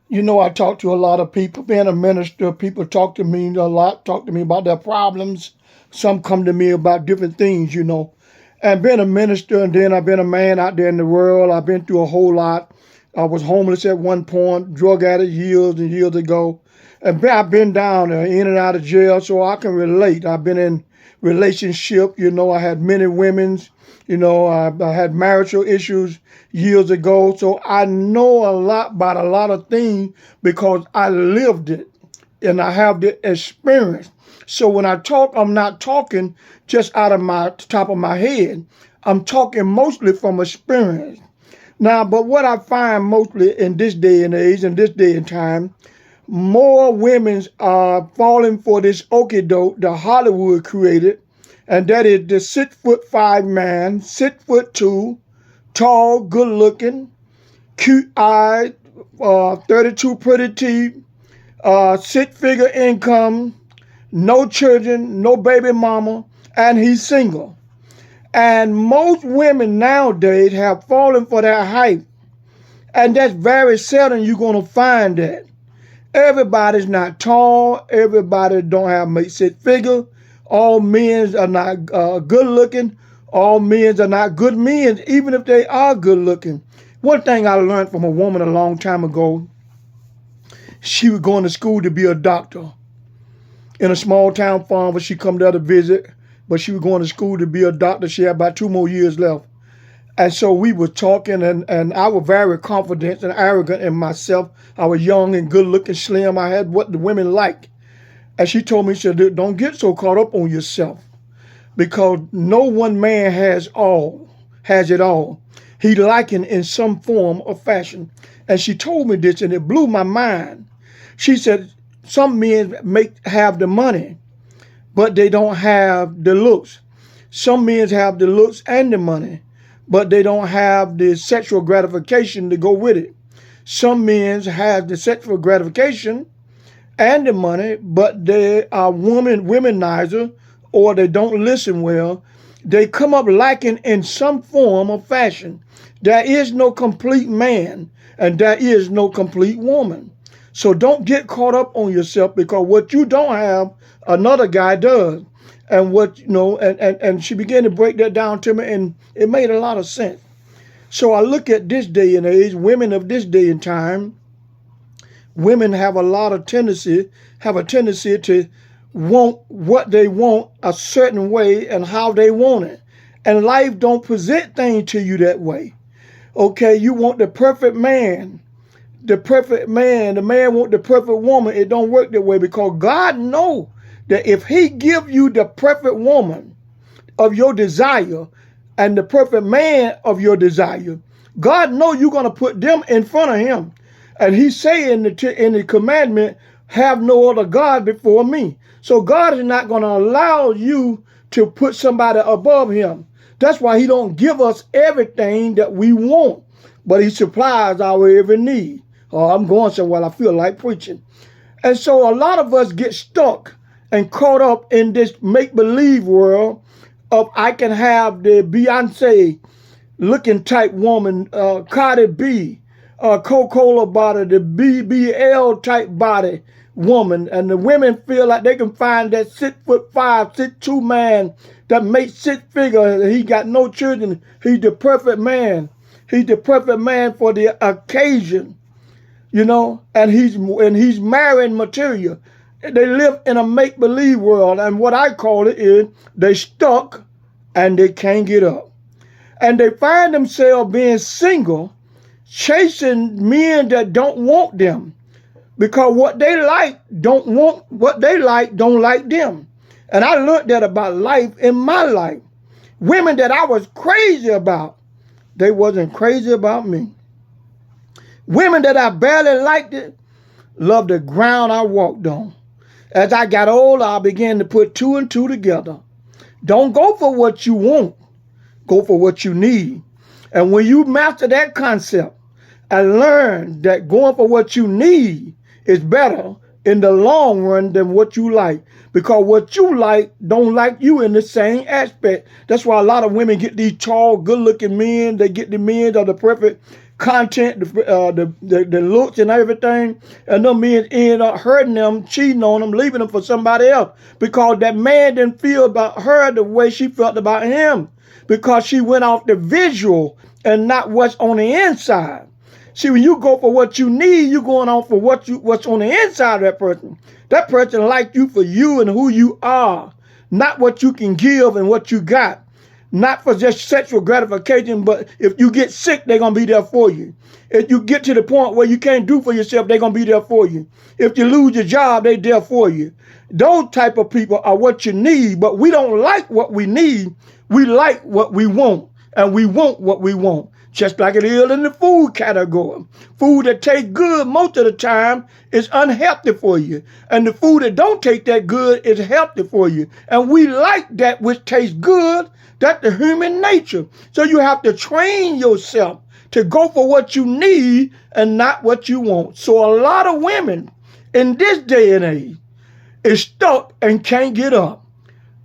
You know, I talk to a lot of people. Being a minister, people talk to me a lot, talk to me about their problems. Some come to me about different things, you know. And being a minister, and then I've been a man out there in the world. I've been through a whole lot. I was homeless at one point, drug addict years and years ago. And I've been down there, in and out of jail, so I can relate. I've been in relationship, you know, I had many women's, you know, I had marital issues years ago. So I know a lot about a lot of things because I lived it and I have the experience. So when I talk, I'm not talking just out of my top of my head. I'm talking mostly from experience. Now, but what I find mostly in this day and age, in this day and time, more women are falling for this okie doke that Hollywood created, and that is the 6'5" man, 6'2", tall, good looking, cute eyed, 32 pretty teeth, six-figure income, no children, no baby mama, and he's single. And most women nowadays have fallen for that hype. And that's very seldom you're going to find that. Everybody's not tall. Everybody don't have six figure. All men are not good looking. All men are not good men, even if they are good looking. One thing I learned from a woman a long time ago, she was going to school to be a doctor in a small town farm where she come there to visit, but she was going to school to be a doctor. She had about 2 more years left. And so we were talking, and I was very confident and arrogant in myself. I was young and good looking, slim. I had what the women like. And she told me, she said, don't get so caught up on yourself, because no one man has it all. He liking in some form or fashion. And she told me this, and it blew my mind. She said, some men have the money, but they don't have the looks. Some men have the looks and the money, but they don't have the sexual gratification to go with it. Some men have the sexual gratification and the money, but they are womanizer, or they don't listen well. They come up lacking in some form of fashion. There is no complete man, and there is no complete woman. So don't get caught up on yourself, because what you don't have, another guy does. And what, you know, and she began to break that down to me, and it made a lot of sense. So I look at this day and age, women of this day and time, women have a tendency to want what they want a certain way and how they want it. And life don't present things to you that way. Okay, you want the perfect man. The man want the perfect woman. It don't work that way, because God knows that if he give you the perfect woman of your desire and the perfect man of your desire, God know you're going to put them in front of him. And he say in the commandment, have no other God before me. So God is not going to allow you to put somebody above him. That's why he don't give us everything that we want, but he supplies our every need. Oh, I'm going somewhere, I feel like preaching. And so a lot of us get stuck and caught up in this make-believe world of I can have the Beyonce looking type woman, Cardi B, Coca-Cola body, the BBL type body woman, and the women feel like they can find that 6'5", 6'2" man that makes six figure. He got no children. He's the perfect man. He's the perfect man for the occasion, you know, and he's marrying material. They live in a make-believe world, and what I call it is they stuck and they can't get up. And they find themselves being single, chasing men that don't want them, because what they like don't like them. And I learned that about life in my life. Women that I was crazy about, they wasn't crazy about me. Women that I barely liked it, loved the ground I walked on. As I got older, I began to put two and two together. Don't go for what you want. Go for what you need. And when you master that concept and learn that going for what you need is better in the long run than what you like, because what you like don't like you in the same aspect. That's why a lot of women get these tall, good-looking men. They get the men of the perfect content, the looks and everything, and them men end up hurting them, cheating on them, leaving them for somebody else because that man didn't feel about her the way she felt about him because she went off the visual and not what's on the inside. See, when you go for what you need, you're going on for what's on the inside of that person. That person likes you for you and who you are, not what you can give and what you got. Not for just sexual gratification, but if you get sick, they're going to be there for you. If you get to the point where you can't do for yourself, they're going to be there for you. If you lose your job, they're there for you. Those type of people are what you need, but we don't like what we need. We like what we want, and we want what we want. Just like it is in the food category. Food that tastes good most of the time is unhealthy for you. And the food that don't taste that good is healthy for you. And we like that which tastes good. That's the human nature. So you have to train yourself to go for what you need and not what you want. So a lot of women in this day and age is stuck and can't get up,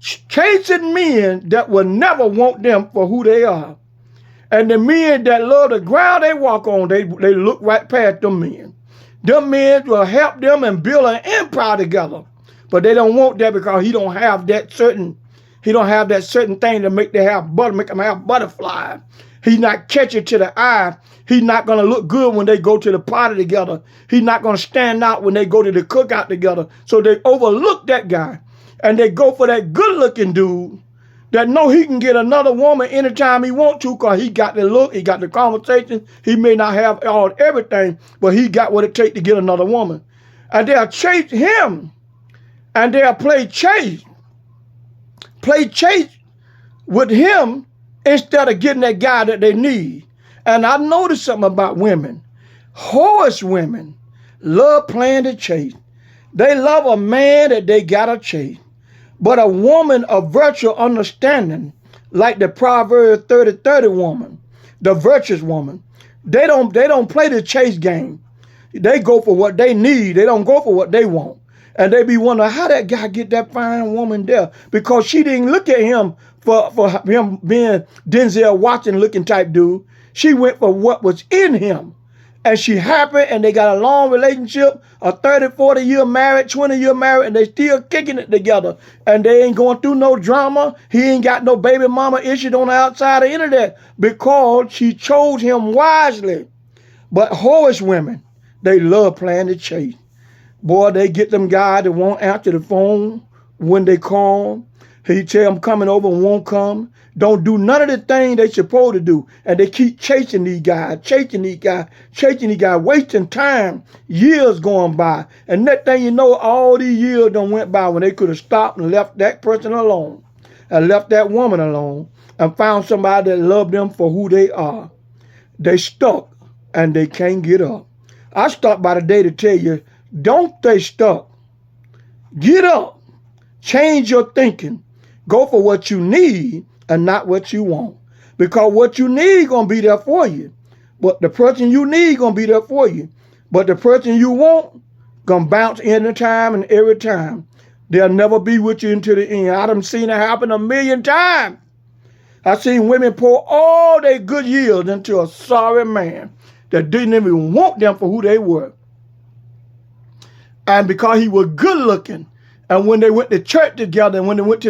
chasing men that will never want them for who they are. And the men that love the ground they walk on, they look right past them men. Them men will help them and build an empire together. But they don't want that because he don't have that certain thing to make them have butterfly. He's not catching to the eye. He's not going to look good when they go to the party together. He's not going to stand out when they go to the cookout together. So they overlook that guy. And they go for that good looking dude that know he can get another woman anytime he want to because he got the look, he got the conversation. He may not have everything, but he got what it takes to get another woman. And they'll chase him, and they'll play chase with him instead of getting that guy that they need. And I noticed something about women. Horse women love playing the chase. They love a man that they gotta chase. But a woman of virtual understanding, like the Proverbs 30:30 woman, the virtuous woman, they don't play the chase game. They go for what they need. They don't go for what they want. And they be wondering how that guy get that fine woman there because she didn't look at him for him being Denzel Washington looking type dude. She went for what was in him. And she happy and they got a long relationship, a 30, 40-year married, 20-year married, and they still kicking it together. And they ain't going through no drama. He ain't got no baby mama issue on the outside of the internet because she chose him wisely. But horse women, they love playing the chase. Boy, they get them guys that won't answer the phone when they call. He tell them coming over and won't come. Don't do none of the things they supposed to do. And they keep chasing these guys, wasting time, years going by. And that thing you know, all these years done went by when they could have stopped and left that person alone and left that woman alone and found somebody that loved them for who they are. They stuck and they can't get up. I stopped by today to tell you, don't stay stuck. Get up. Change your thinking. Go for what you need and not what you want. Because what you need going to be there for you. But the person you need going to be there for you. But the person you want going to bounce anytime and every time. They'll never be with you until the end. I done seen it happen a million times. I seen women pour all their good years into a sorry man that didn't even want them for who they were. And because he was good looking, and when they went to church together, and when they went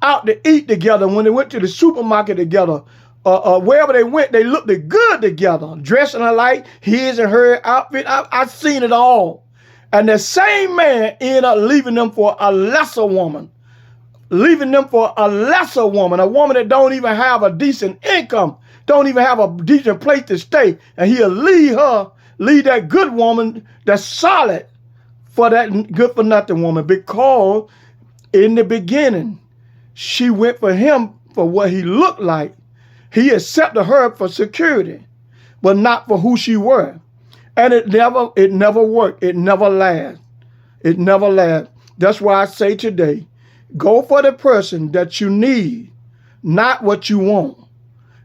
out to eat together, when they went to the supermarket together, wherever they went, they looked good together, dressing alike, his and her outfit. I've seen it all. And the same man ended up leaving them for a lesser woman, a woman that don't even have a decent income, don't even have a decent place to stay. And he'll leave that good woman that's solid for that good for nothing woman, because in the beginning, she went for him for what he looked like. He accepted her for security, but not for who she were. And it never worked. It never lasts. It never lasts. That's why I say today, go for the person that you need, not what you want,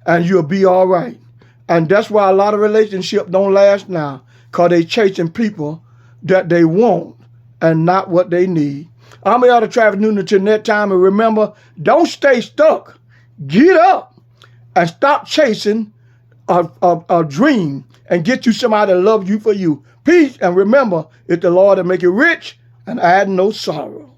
and you'll be all right. And that's why a lot of relationships don't last now, because they chasing people that they want and not what they need. I'm Elder Travis Newton until next time, and remember, don't stay stuck. Get up and stop chasing a dream and get you somebody that loves you for you. Peace, and remember, it's the Lord that make you rich and add no sorrow.